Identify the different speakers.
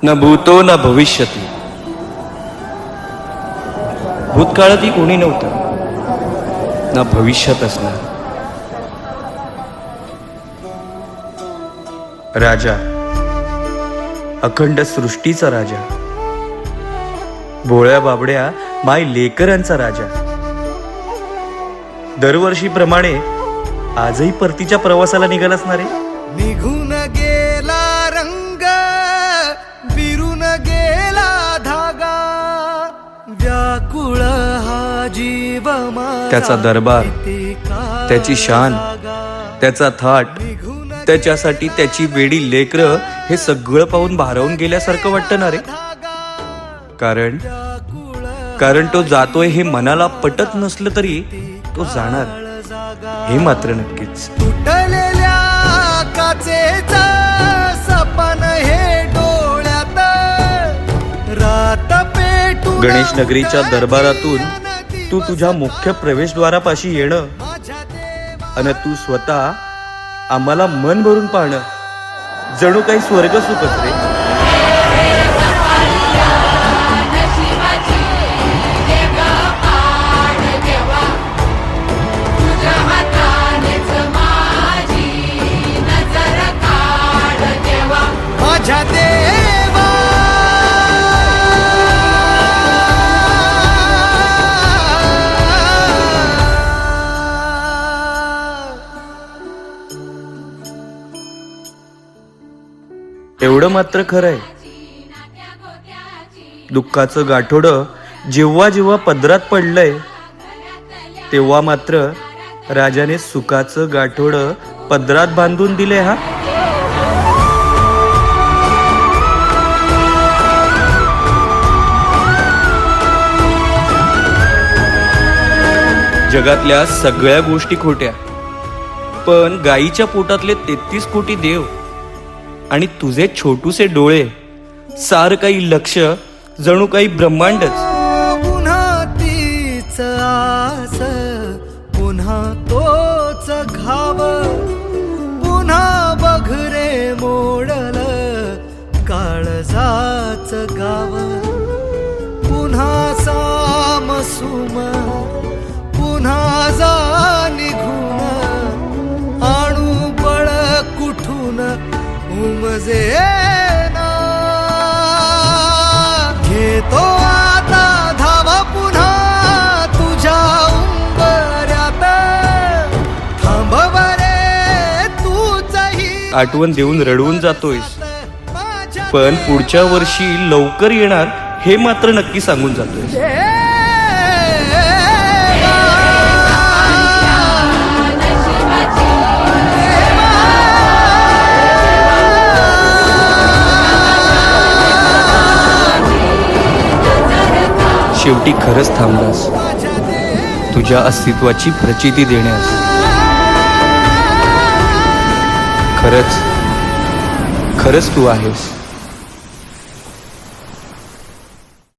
Speaker 1: न भूतो न भविष्यती. भूतकाळातही कोणी नव्हतं, ना भविष्यात असणार. राजा, अखंड सृष्टीचा राजा, भोळ्या बाबड्या माय लेकरांचा राजा. दरवर्षीप्रमाणे आजही परतीच्या प्रवासाला निघाल असणार आहे.
Speaker 2: निघून गेला रंग, बिरून गेला धागा, व्याकुळ हा जीव माझा.
Speaker 1: त्याचा दरबार, त्याची शान, त्याचा थाट, त्याच्यासाठी त्याची वेडी लेकरं हे सगळं पाहून भारावून गेल्यासारखं वाटतं ना रे. कारण तो जातोय हे मनाला पटत नसलं तरी तो जाणार हे मात्र नक्कीच.
Speaker 2: तुटलेल्या काचेचा सपन हे डोळ्यात, रात पेटून
Speaker 1: गणेश नगरीच्या दरबारातून तू तुझ्या मुख्य प्रवेशद्वारापाशी येणं आणि तू स्वतः आम्हाला मन भरून पाहणं जणू काही स्वर्ग सुखच रे.
Speaker 2: माझ्या देवा
Speaker 1: एवढं मात्र खरंय, दुःखाचं गाठोडं जेव्हा जेव्हा पदरात पडलंय तेव्हा मात्र राजाने सुखाचं गाठोडं पदरात बांधून दिले. हा जगातल्या सगळ्या गोष्टी खोट्या, पण गाईच्या पोटातले 33 कोटी देव आणि तुझे छोटूसे डोळे, सार काही लक्ष, जणू काही ब्रह्मांडच.
Speaker 2: पुन्हा तीच आस, पुन्हा तोच घाव, पुन्हा बघरे मोडल काळजाच गाव, पुन्हा सामसुम, पुन्हा जा निघून, आणू बळ कुठून उमजे ना. घेतो आता धावा पुन्हा तुझ्या उंबऱ्यात, थांबव रे तूचही.
Speaker 1: आठवण देऊन रडवून जातोयस, पण पुढच्या वर्षी लवकर येणार हे मात्र नक्की सांगून जातोयस. शेवटी खरंच थांबलास तुझ्या अस्तित्वाची प्रचिती देण्यास. खरंच तू आहेस.